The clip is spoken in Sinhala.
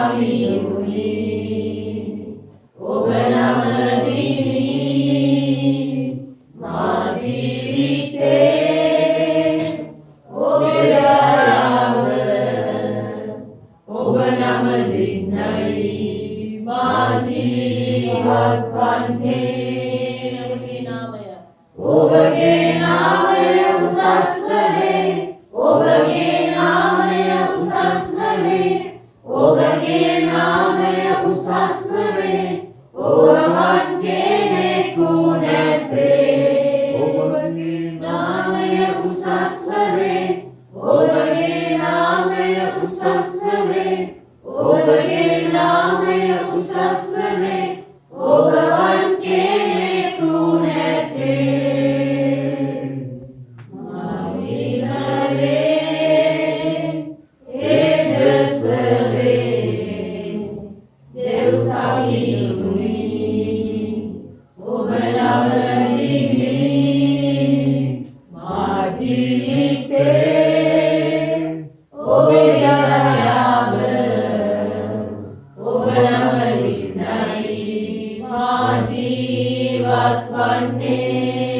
සමිඳුනි ඔබ නමදිනි මා ජීවිතේ ඔබ දයාව ඔබ නමදිනයි මා ජීවත් වන්නේ ඔබගේ නාමය උසස් වේ ඔබගේ නාමය උසස් වේ ඔබගේ නාමය උසස් වේ ඔබවන් කෙනෙකු නැතේ ඔබගේ නාමය උසස් වේ ඔබගේ නාමය උසස් වේ ඔබගේ නාමය උසස් වේ ඔබවන් කෙනෙකු නැතේ ජීවත් වන්නේ